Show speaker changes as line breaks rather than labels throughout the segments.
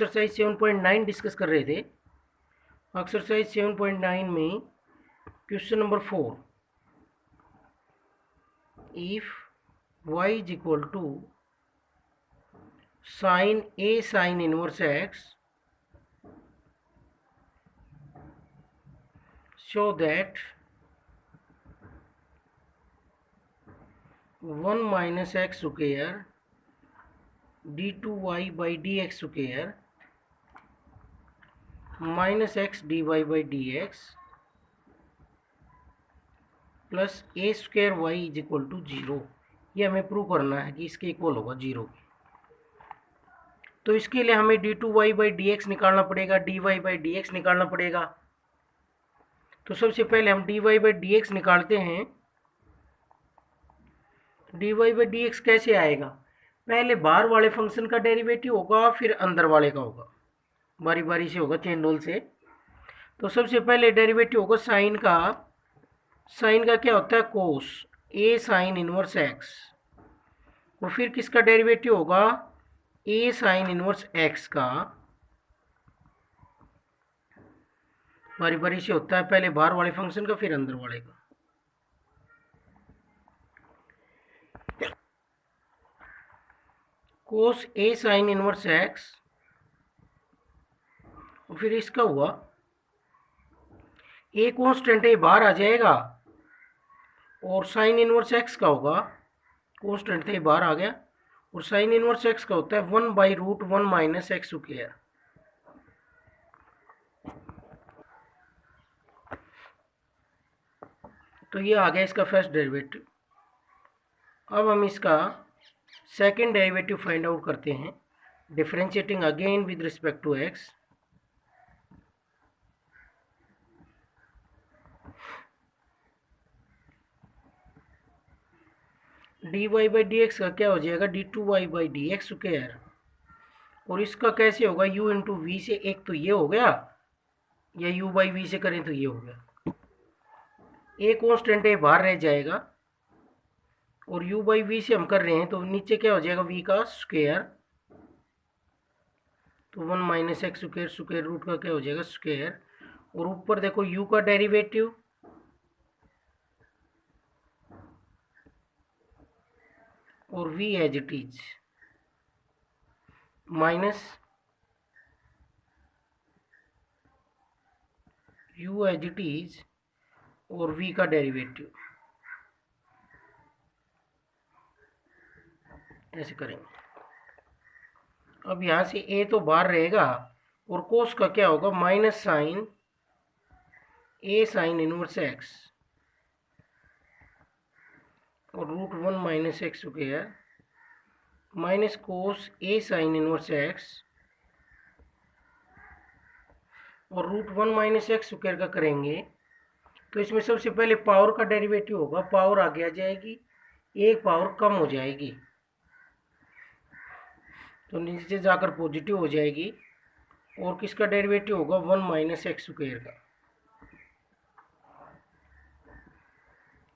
Exercise 7.9 discuss कर रहे थे। एक्सरसाइज 7.9 में question number 4, if y is equal to sine a sine inverse x, show that 1 minus x square d2y by dx square minus x dy by dx plus A square y is equal to 0। ये हमें prove करना है कि इसके equal होगा 0। तो इसके लिए हमें d2y by dx निकालना पड़ेगा, dy by dx निकालना पड़ेगा। तो सबसे पहले हम dy by dx निकालते हैं। dy by dx कैसे आएगा? पहले बाहर वाले फंक्शन का डेरिवेटिव होगा, फिर अंदर वाले का होगा, बारी बारी से होगा, चेन रूल से। तो सबसे पहले डेरिवेटिव होगा साइन का। साइन का क्या होता है? कोस ए साइन इनवर्स एक्स। और फिर किसका डेरिवेटिव होगा? ए साइन इनवर्स एक्स का। बारी बारी से होता है, पहले बाहर वाले फंक्शन का, फिर अंदर वाले का। कोस ए साइन इनवर्स एक्स, और फिर इसका हुआ ए कॉन्स्टेंट है, बाहर आ जाएगा, और साइन इनवर्स एक्स का होगा, कॉन्स्टेंट थे बाहर आ गया, और साइन इनवर्स एक्स का होता है 1/√1 माइनस एक्स स्क्वायर। तो ये आ गया इसका फर्स्ट डेरिवेटिव। अब हम इसका सेकंड डेरिवेटिव फाइंड आउट करते हैं, differentiating again with respect to x. dy by D x का क्या हो जाएगा? d2y by D x square. और इसका कैसे होगा? u इंटू वी से, एक तो ये हो गया, या u बाई वी से करें तो ये हो गया। ए कॉन्स्टेंट है, बाहर रह जाएगा, और u बाई वी से हम कर रहे हैं, तो नीचे क्या हो जाएगा? v का स्क्वायर। तो 1 minus x square, square root का क्या हो जाएगा? स्क्वायर। और ऊपर देखो u का डेरिवेटिव, और v as it is, minus u as it is, और v का डेरिवेटिव। ऐसे करेंगे। अब यहाँ से a तो बाहर रहेगा, और कोस का क्या होगा? Minus sine a sine inverse x, और √1 minus x square, minus cos a sine inverse x, और √1 माइनस एक्स स्क्वायर का करेंगे। तो इसमें सबसे पहले पावर का डेरिवेटिव होगा, पावर आगे आ जाएगी, एक पावर कम हो जाएगी, तो नीचे जाकर पॉजिटिव हो जाएगी। और किसका डेरिवेटिव होगा? 1 माइनस एक्स स्क्वायर का।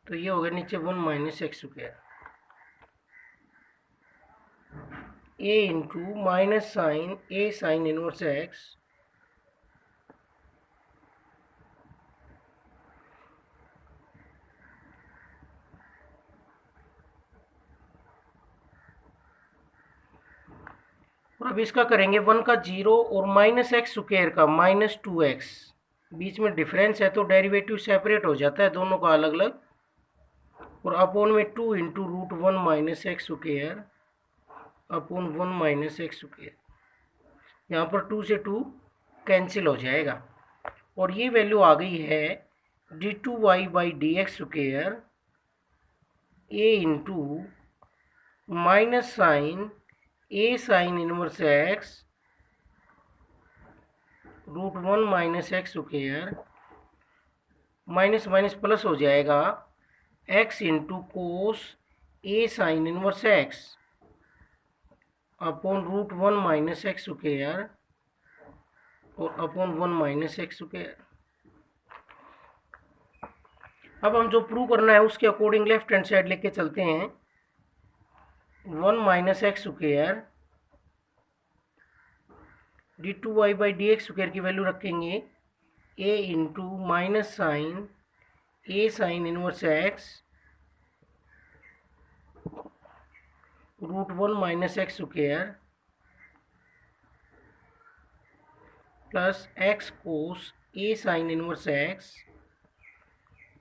तो ये हो गया नीचे 1 minus x square. A into minus sine A sine inverse x, और अब इसका करेंगे 1 का 0, और माइनस एक्स स्क्वायर का माइनस 2x। बीच में डिफरेंस है तो डेरिवेटिव सेपरेट हो जाता है, दोनों का अलग अलग। और अपॉन में 2 into √1 minus x square upon 1 minus x square. यहाँ पर 2 से 2 कैंसिल हो जाएगा, और ये वैल्यू आ गई है d2y by D x square A into minus sine A sine inverse X √1 minus x square, minus minus plus हो जाएगा, x into cos A sine inverse X upon √1 minus x square, और upon 1 minus x square. अब हम जो prove करना है उसके according left hand side लेके चलते हैं। 1 minus x square d2y/dx square की वैल्यू रखेंगे a into minus sine a sine inverse x √1 minus x square plus x cos a sine inverse x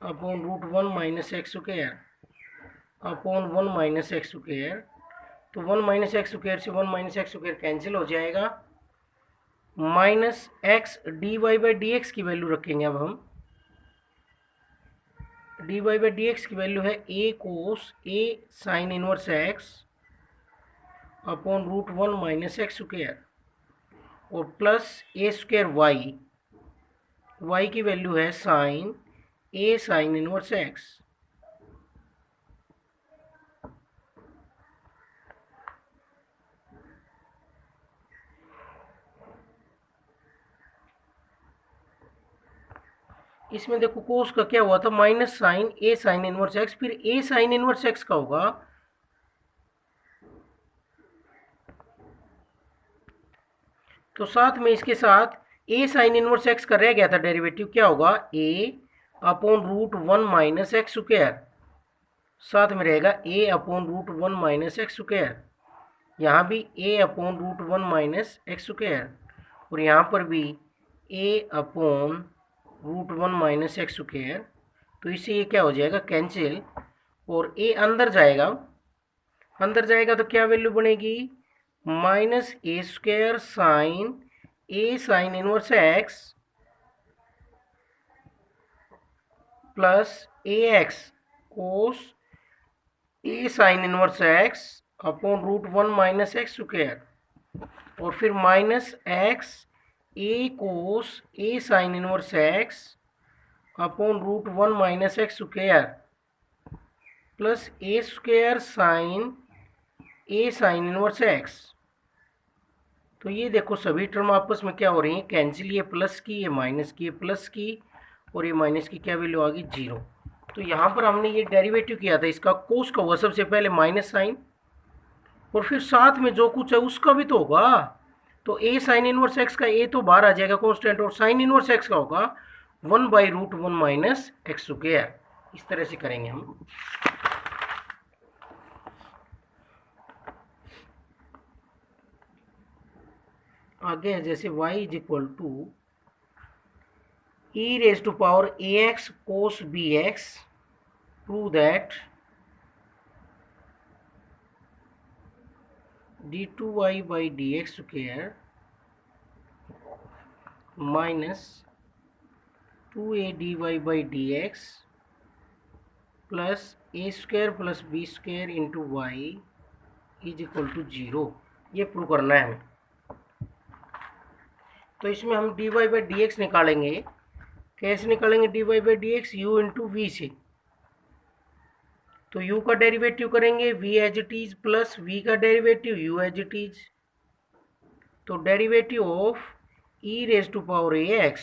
upon √1 minus x square upon 1 minus x square. तो 1 minus x square से 1 minus x square cancel हो जाएगा। Minus x dy/dx की value रखेंगे अब हम। dy/dx की value है a cos a sine inverse x upon √1 minus x square और प्लस a स्क्वायर y की वैल्यू है sine a sine inverse x। इसमें देखो कोस का क्या हुआ था, minus sine a sine inverse x, फिर a साइन इनवर्स x का होगा तो साथ में इसके साथ a साइन इनवर्स x का रह गया था डेरिवेटिव, क्या होगा a upon √1 minus x square, साथ में रहेगा a upon √1 minus x square, यहाँ भी a upon √1 minus x square और यहाँ पर भी a upon √1 minus x square. तो इससे ये क्या हो जाएगा कैंसिल और a अंदर जाएगा तो क्या वैल्यू बनेगी minus A square sine a sine inverse x plus ax cos a sine inverse x upon √1 minus x square और फिर minus x a cos a sine inverse x upon √1 minus x square plus a square sine a sine inverse x। तो ये देखो सभी term आपस में क्या हो रही है कैंसिल, ये प्लस की, ये माइनस की, ये प्लस की और ये माइनस की, क्या वैल्यू आ गई 0। तो यहाँ पर हमने ये डेरिवेटिव किया था, इसका कोस का हुआ सबसे पहले माइनस साइन और फिर साथ में जो कुछ है उसका भी तो होगा। तो a साइन इनवर्स x का a तो बाहर आ जाएगा कांस्टेंट और साइन इनवर्स x का होगा 1/√1 माइनस एक्स स्क्वायर। इस तरह से करेंगे हम। आगे है जैसे y is equal to e⁻ax cos bx, prove that d2y/dx square minus 2a dy/dx plus a square plus b square into y is equal to 0। ये प्रूव करना है हमें। तो इसमें हम dy/dx निकालेंगे। कैसे निकालेंगे dy/dx? u इंटू वी से। तो u का डेरिवेटिव करेंगे v as it is plus v का derivative u as it is. तो डेरिवेटिव ऑफ e⁻ax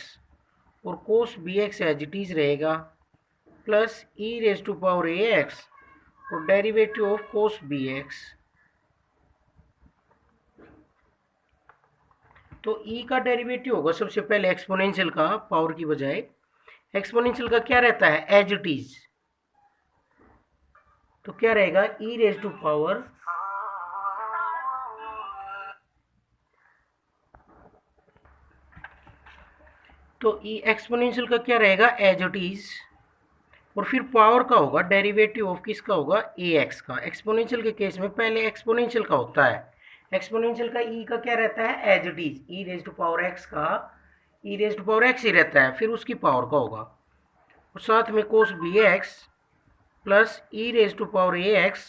और cos bx as it is रहेगा प्लस e⁻ax और डेरिवेटिव ऑफ cos bx। तो e का डेरिवेटिव होगा सबसे पहले एक्सपोनेंशियल का, पावर की बजाय। एक्सपोनेंशियल का क्या रहता है एज इट इज, तो क्या रहेगा e⁻, तो एक्सपोनेंशियल का क्या रहेगा एज इट इज और फिर पावर का होगा डेरिवेटिव ऑफ किसका होगा ax का। एक्सपोनेंशियल के केस में पहले एक्सपोनेंशियल का होता है। एक्सपोनेंशियल का e का क्या रहता है एज इट इज, e⁻x का e⁻x ही रहता है, फिर उसकी पावर का होगा और साथ में cos bx प्लस e⁻ax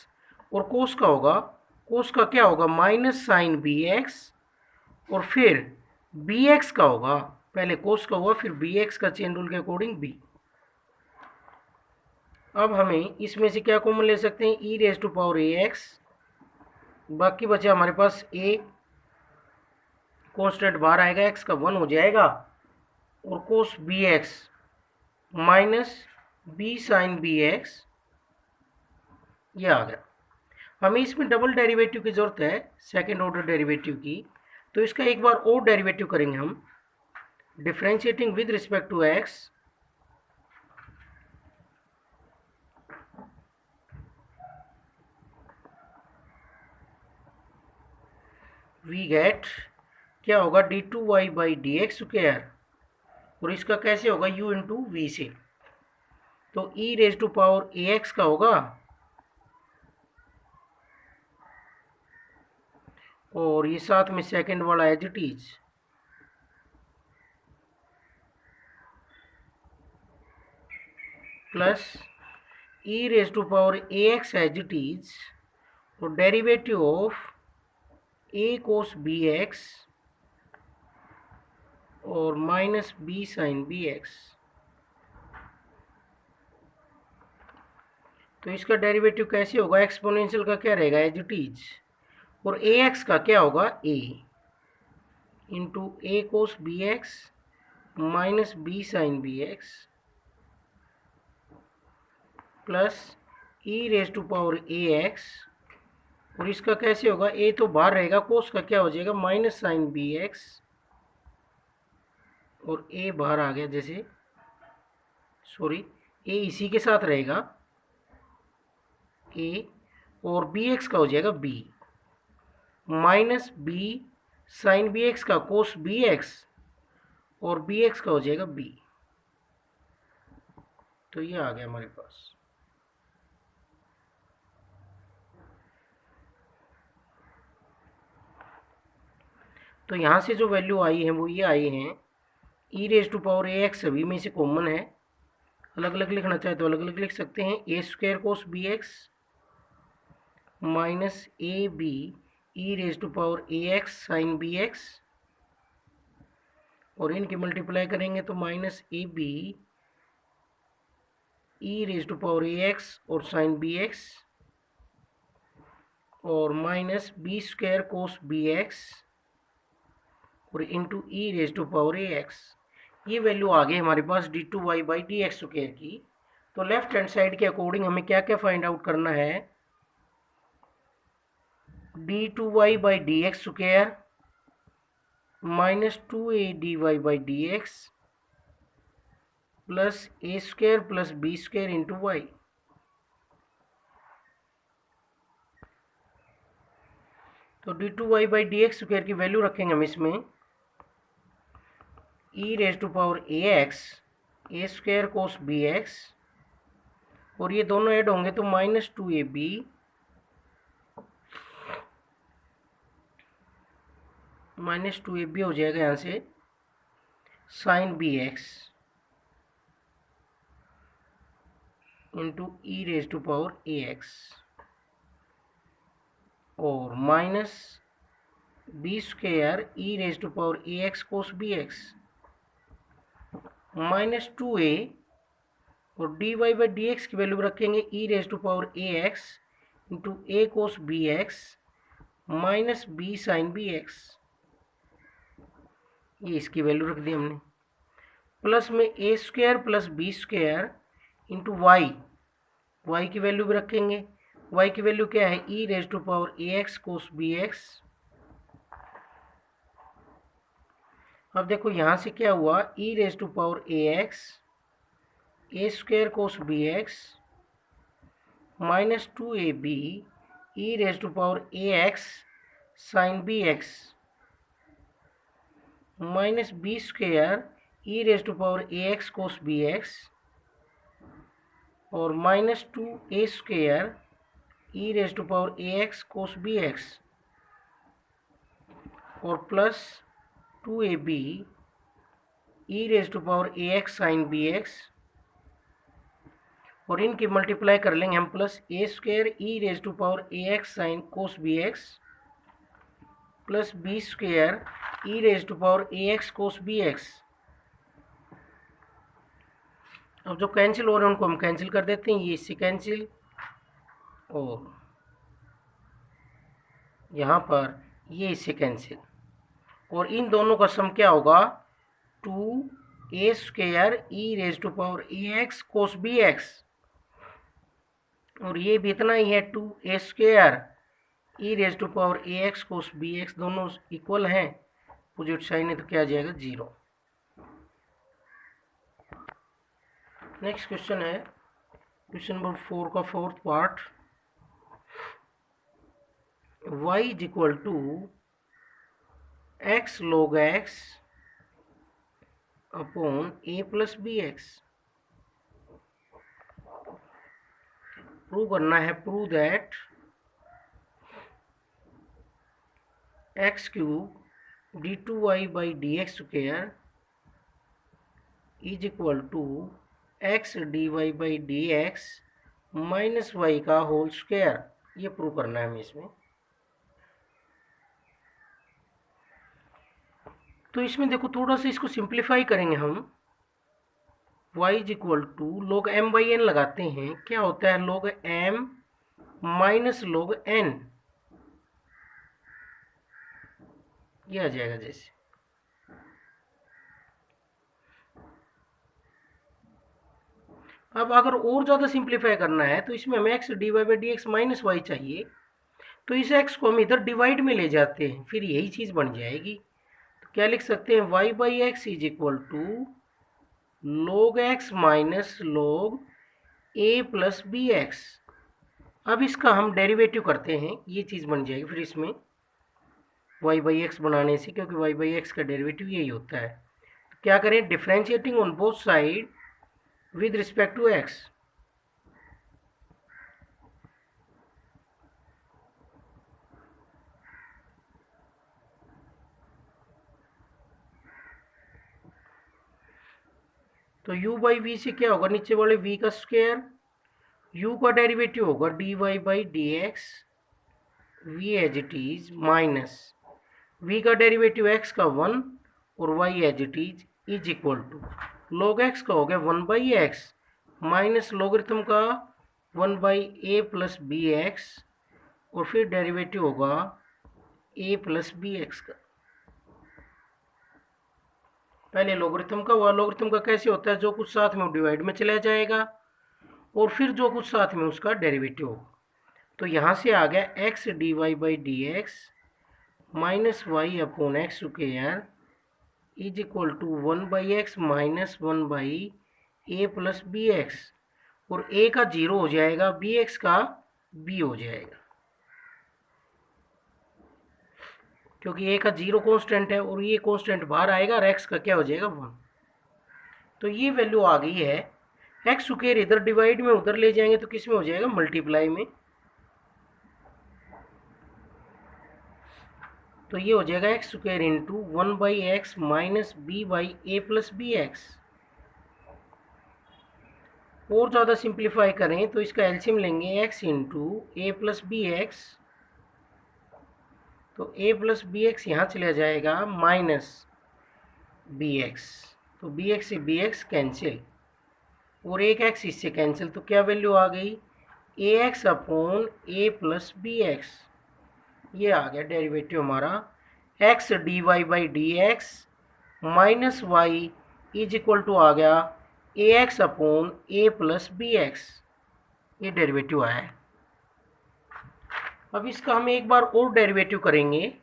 और cos का होगा, cos का क्या होगा माइनस साइन bx और फिर bx का होगा, पहले cos का हुआ फिर bx का चेन रूल के अकॉर्डिंग b। अब हमें इसमें से क्या कॉमन ले सकते हैं e⁻ax, बाकी बचा हमारे पास a, कांस्टेंट बाहर आएगा x का 1 हो जाएगा और cos bx minus b sine bx ये आ गया। हमें इसमें डबल डेरिवेटिव की जरूरत है, सेकेंड ऑर्डर डेरिवेटिव की। तो इसका एक बार और डेरिवेटिव करेंगे हम, differentiating with respect to x, we get क्या होगा d2y by D x square, और इसका कैसे होगा u इंटू वी से, तो e raise to power A X का होगा, और ये साथ में सेकंड वाला as it is, plus e raise to power A x as it is, और derivative of a cos B x और minus B sine B x. तो इसका डेरिवेटिव कैसे होगा, एक्सपोनेंशियल का क्या रहेगा एज इट इज, और ए एक्स का क्या होगा a into A cos B x minus B sine B x plus e raise to power A x, और इसका कैसे होगा, a तो बाहर रहेगा, कोस का क्या हो जाएगा माइनस साइन बी एक्स, और a बाहर आ गया जैसे, सॉरी a इसी के साथ रहेगा a, और बी एक्स का हो जाएगा b minus B sine B x का कोस बी एक्स, और बी एक्स का हो जाएगा b। तो ये आ गया हमारे पास। तो यहाँ से जो वैल्यू आई है वो ये आई हैं, E raise to power A X सभी में से कॉमन है, अलग अलग लिखना चाहे तो अलग अलग लिख सकते हैं, A square cos B x minus A B E raise to power A x sine B x, और इनकी मल्टीप्लाई करेंगे तो minus A B E raise to power A x और साइन बी एक्स, और minus B square cos B x और into E raise to power A X. ये value आ गई हमारे पास d2y by D x square की। तो लेफ्ट हैंड साइड के अकॉर्डिंग हमें क्या क्या फाइंड आउट करना है, d2y by D x square minus 2a dy by D X plus A square plus B square into Y. तो d2y by D x square की वैल्यू रखेंगे हम इसमें, E raise to power A x A square cos B x, और ये दोनों add होंगे तो माइनस 2ab हो जाएगा यहाँ से, sine B X into E raise to power A x, और minus B square E raise to power A x cos B x minus 2a, और dy बाई डी एक्स की value रखेंगे E raise to power A X into A cos B x minus B sine B x, ये इसकी value रख दी हमने, plus में A square plus B square into Y की वैल्यू भी रखेंगे, वाई की वैल्यू क्या है e raise to power A x cos B x. अब देखो यहाँ से क्या हुआ, e raise to power A x A square cos B x minus 2ab e raise to power A x sine B x minus B square E raise to power A x cos B x, और minus 2a square E raise to power A x cos B x, और plus 2ab e raise to power A x sine B x, और इनकी multiply कर लेंगे हम, plus A square E raise to power A x sine cos B x plus B square E raise to power A x cos B x. अब जो cancel हो रहे हैं उनको हम कैंसिल कर देते हैं, ये इससे कैंसिल, और यहाँ पर ये इससे कैंसिल, और इन दोनों का सम क्या होगा 2a square E raise to power A x cos B x, और ये भी इतना ही है 2a square E raise to power A x cos B x दोनों इक्वल हैं, अपोजिट साइन है, तो क्या आ जाएगा 0। नेक्स्ट क्वेश्चन है क्वेश्चन नंबर 4 का fourth part. y is equal to x log x upon a plus b x. Prove करना है, prove that x cube d two y by D x square is equal to x d y by D x minus y का whole square. ये prove करना है हमें इसमें। तो इसमें देखो थोड़ा सा इसको सिंप्लीफाई करेंगे हम। y is equal to log m by n लगाते हैं, क्या होता है log m minus log n, ये आ जाएगा जैसे। अब अगर और ज़्यादा सिंप्लीफाई करना है तो इसमें हमें x d y by D x minus y चाहिए, तो इस एक्स को हम इधर डिवाइड में ले जाते हैं, फिर यही चीज़ बन जाएगी। तो क्या लिख सकते हैं, y by x is equal to log x minus log a plus b x. अब इसका हम डेरिवेटिव करते हैं, ये चीज़ बन जाएगी फिर इसमें y बाई एक्स बनाने से, क्योंकि y बाई एक्स का डेरिवेटिव यही होता है। तो क्या करें, differentiating on both side with respect to x। तो u बाई वी से क्या होगा, नीचे वाले v का स्क्वायर, u का डेरिवेटिव होगा dy by D x v as it is minus v का डेरिवेटिव x का 1 और y as it is equal to log x का हो गया 1 बाई एक्स माइनस लॉगरिथम का 1 by a plus b x, और फिर डेरिवेटिव होगा a प्लस बी एक्स का। पहले लॉगरिथम का हुआ, लॉगरिथम का कैसे होता है, जो कुछ साथ में डिवाइड में चला जाएगा और फिर जो कुछ साथ में उसका डेरिवेटिव होगा। तो यहाँ से आ गया x d y by D x minus y upon x square is equal to 1 by x minus 1 by a plus b x, और ए का 0 हो जाएगा, बी एक्स का बी हो जाएगा, क्योंकि ए का 0 कांस्टेंट है और ये कांस्टेंट बाहर आएगा और एक्स का क्या हो जाएगा 1। तो ये वैल्यू आ गई है। एक्स स्क्वायर इधर डिवाइड में उधर ले जाएंगे तो किस में हो जाएगा, मल्टीप्लाई में। तो ये हो जाएगा x square into 1 by x minus b by a plus b x. और ज़्यादा सिंप्लीफाई करें तो इसका एलसीएम लेंगे, x into a plus b x, तो a प्लस बी एक्स यहाँ चला जाएगा माइनस बी एक्स, तो बी एक्स से बी एक्स कैंसिल और एक एक्स इससे कैंसिल, तो क्या वैल्यू आ गई, a x upon a plus b x. ये आ गया डेरिवेटिव हमारा, x d y by D x minus y is equal to आ गया a x upon a plus b x. ये डेरिवेटिव आया है। अब इसका हम एक बार और डेरिवेटिव करेंगे,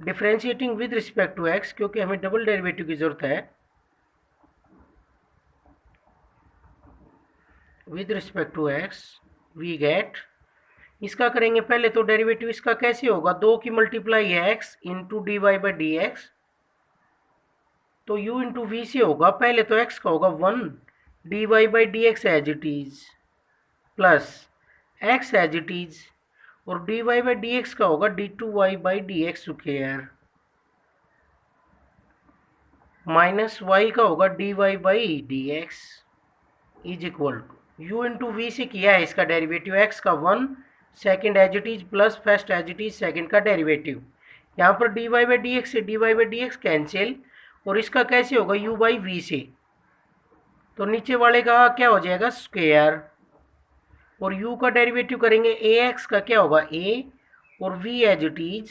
differentiating with respect to x, क्योंकि हमें डबल डेरिवेटिव की जरूरत है। With respect to x we get, इसका करेंगे पहले तो डेरिवेटिव इसका कैसे होगा, 2 की मल्टीप्लाई है x into d y by D x, तो u इंटू वी से होगा, पहले तो x का होगा 1 d y by D x as it is plus x as it is, और d y by D x का होगा d two y by D x square minus y का होगा d y by D x is equal to u into v से किया है इसका derivative, x का 1 second as it is plus first as it is second का derivative. यहाँ पर d y by D x से d y by D x cancel, और इसका कैसे होगा u बाई वी से, तो नीचे वाले का क्या हो जाएगा स्क्वायर, और u का डेरिवेटिव करेंगे ax का क्या होगा a और v एज इट इज,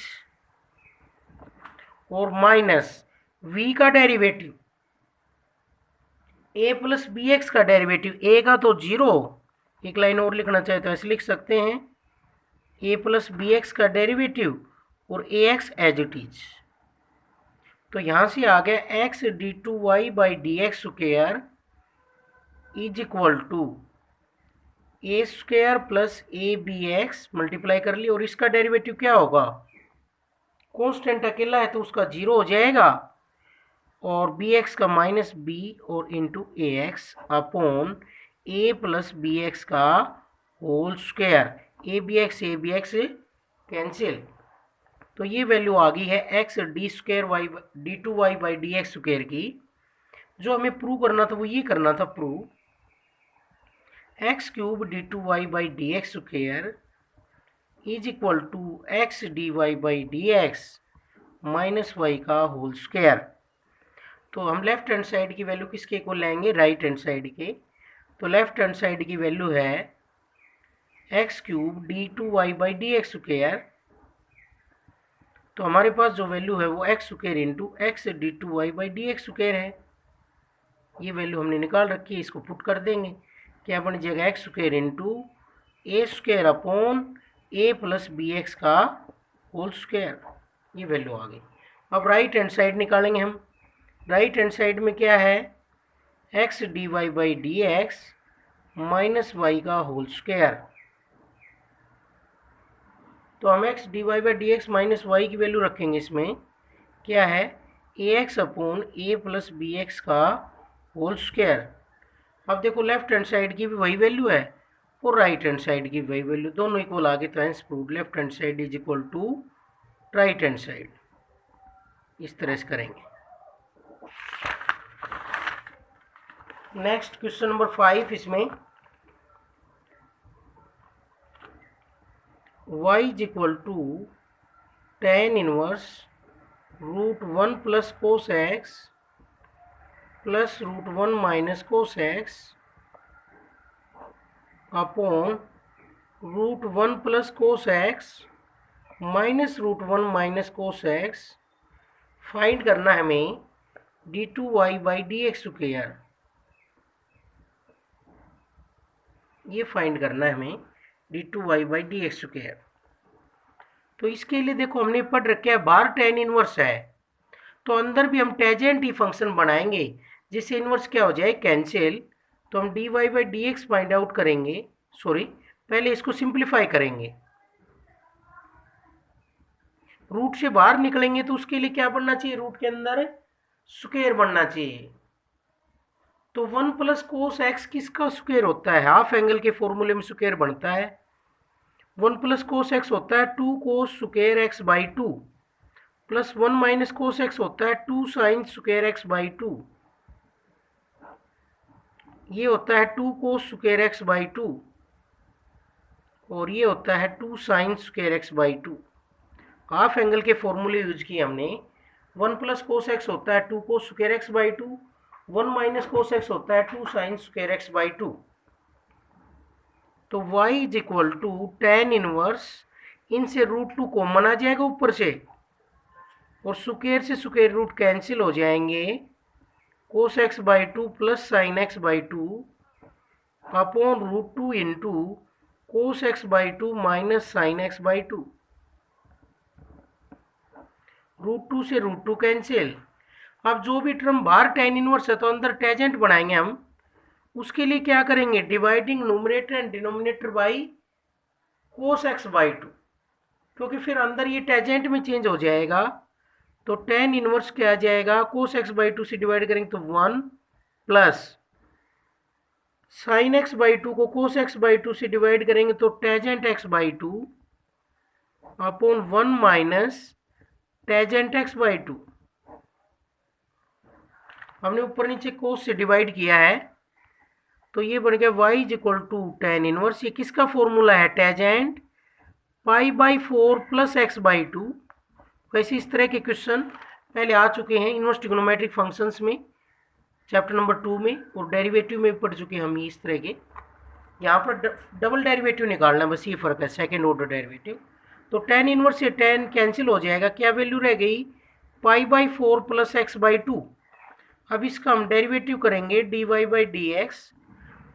और माइनस v का derivative a plus b x का डेरिवेटिव, a का तो 0, एक लाइन और लिखना चाहे तो ऐसे लिख सकते हैं, ए प्लस बी एक्स का डेरिवेटिव और a x as it is. तो यहाँ से आ गया x d two y by D x square is equal to a square plus a b x multiply कर ली, और इसका डेरिवेटिव क्या होगा, कांस्टेंट अकेला है तो उसका जीरो हो जाएगा, और बी एक्स का माइनस बी और into a x upon a plus b x का whole square, a b x cancel. तो ये वैल्यू आ गई है x d square y d two y by D x square की। जो हमें प्रूव करना था वो ये करना था, prove x cube d two y by D x square is equal to x d y by D x minus y का होल स्क्वायर। तो हम लेफ्ट हैंड साइड की वैल्यू किसके इक्वल लेंगे, राइट हैंड साइड के। तो left hand side की value है x cube d two y by D x square. तो हमारे पास जो वैल्यू है वो x square into x d two y by D x square है। ये वैल्यू हमने निकाल रखी है, इसको पुट कर देंगे, क्या बन जाएगा x square into A square upon a plus b x का होल स्क्वायर। ये वैल्यू आ गई। अब राइट हैंड साइड निकालेंगे हम। राइट हैंड साइड में क्या है, x d y by D x minus y का होल स्क्वायर। तो हम x d y by D x minus y की वैल्यू रखेंगे, इसमें क्या है a x upon a plus b x का होल स्क्वायर। अब देखो लेफ्ट हैंड साइड की भी वही वैल्यू है और राइट हैंड साइड की वही वैल्यू, दोनों इक्वल आ गए। तो hence proved left hand side is equal to right hand side. इस तरह से करेंगे। नेक्स्ट क्वेश्चन नंबर 5, इसमें y is equal to tan inverse root 1 plus cos x plus root 1 minus cos x upon root 1 plus cos x minus root 1 minus cos x. Find करना है हमें d two y by D x square. ये find करना है हमें d two y by D x square. तो इसके लिए देखो हमने पढ़ रखा है बाहर tan इनवर्स है, तो अंदर भी हम टेजेंट ही फंक्शन बनाएंगे जिससे इनवर्स क्या हो जाए, कैंसिल। तो हम d y by D x find out करेंगे, सॉरी पहले इसको सिंप्लीफाई करेंगे। रूट से बाहर निकलेंगे तो उसके लिए क्या बनना चाहिए, रूट के अंदर स्क्वायर बनना चाहिए। तो 1 प्लस कोस एक्स किसका स्क्वायर होता है, हाफ एंगल के फॉर्मूले में स्क्वायर बनता है। 1 प्लस कोस एक्स होता है 2 cos square x by 2 plus 1 minus cos x होता है 2 साइन स्क्वायर एक्स बाई 2। ये होता है 2 कोस स्क्वायर एक्स बाई 2 और ये होता है 2 sine square x by 2। Half angle के फॉर्मूले यूज किए हमने। 1 प्लस कोस एक्स होता है 2 cos square x by 2, 1 minus cos x होता है 2 साइन स्क्वायर एक्स बाई 2। तो y is equal to tan inverse, इनसे रूट 2 कॉमन आ जाएगा ऊपर से और स्क्वायर से स्क्वायर रूट कैंसिल हो जाएंगे। Cos x by 2 plus sine x by 2 upon root 2 into cos x by 2 minus sine x by 2। Root 2 से रूट 2 कैंसिल। अब जो भी टर्म बाहर tan इनवर्स है तो अंदर टेजेंट बनाएंगे हम। उसके लिए क्या करेंगे, dividing numerator and denominator by cos x by 2, क्योंकि फिर अंदर ये टेजेंट में चेंज हो जाएगा। तो tan इनवर्स क्या आ जाएगा, कोस एक्स बाई 2 से डिवाइड करेंगे तो 1 प्लस साइन एक्स बाई 2 को कोस एक्स बाई 2 से डिवाइड करेंगे तो tangent x by 2 upon 1 minus tangent x by 2। हमने ऊपर नीचे कोस से डिवाइड किया है तो ये बन गया y is equal to tan inverse. ये किसका फॉर्मूला है, tangent pi by 4 plus x by 2। वैसे इस तरह के क्वेश्चन पहले आ चुके हैं इनवर्स ट्रिग्नोमेट्रिक फंक्शंस में चैप्टर नंबर 2 में, और डेरिवेटिव में पढ़ चुके हैं हम इस तरह के। यहाँ पर डबल डेरिवेटिव निकालना, बस ये फ़र्क है, सेकेंड ऑर्डर डेरिवेटिव। तो tan इनवर्स से tan कैंसिल हो जाएगा, क्या वैल्यू रह गई, pi by 4 plus x by 2। अब इसका हम डेरिवेटिव करेंगे d y by D x.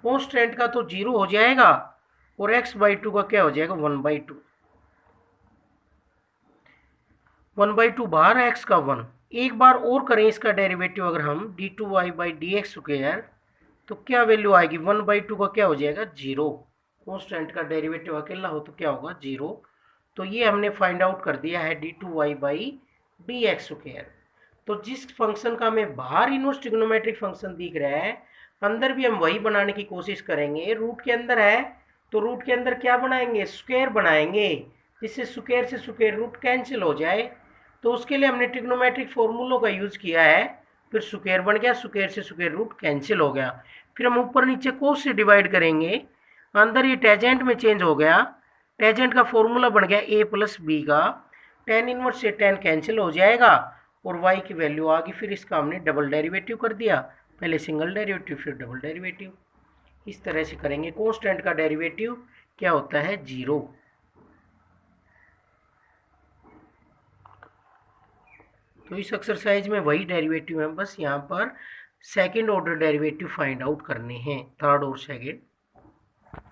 Constant का तो 0 हो जाएगा और x बाई 2 का क्या हो जाएगा, 1 बाई 2। 1/2 बाहर एक्स का 1। एक बार और करें इसका डेरिवेटिव अगर हम d2y/dx², तो क्या वैल्यू आएगी? 1/2 का क्या हो जाएगा? 0। कॉन्स्टेंट का डेरिवेटिव अकेला हो तो क्या होगा? 0। तो ये हमने फाइंड आउट कर दिया है d2y/dx²। तो जिस फंक्शन का हमें बाहर इनवर्स ट्रिग्नोमेट्रिक फंक्शन दिख रहा है, अंदर भी हम वही बनाने की कोशिश करेंगे। रूट के अंदर है तो रूट के अंदर क्या बनाएंगे? स्क्वायर बनाएंगे, जिससे स्क्वायर से स्क्वायर रूट कैंसिल हो जाए। तो उसके लिए हमने ट्रिग्नोमेट्रिक फॉर्मूलों का यूज किया है। फिर स्क्वायर बन गया, स्क्वायर से स्क्वायर रूट कैंसिल हो गया। फिर हम ऊपर नीचे कोस से डिवाइड करेंगे, अंदर ये टेजेंट में चेंज हो गया। टेजेंट का फॉर्मूला बन गया a+b का। टेन इनवर्स से टेन कैंसिल हो जाएगा और y की वैल्यू आ गई। फिर इसका हमने डबल डेरिवेटिव कर दिया, पहले सिंगल डेरिवेटिव फिर डबल डेरिवेटिव। इस तरह से करेंगे। कांस्टेंट का डेरिवेटिव क्या होता है? 0। तो इस एक्सरसाइज में वही डेरिवेटिव है, बस यहाँ पर second order derivative find out करने हैं, थर्ड और सेकंड।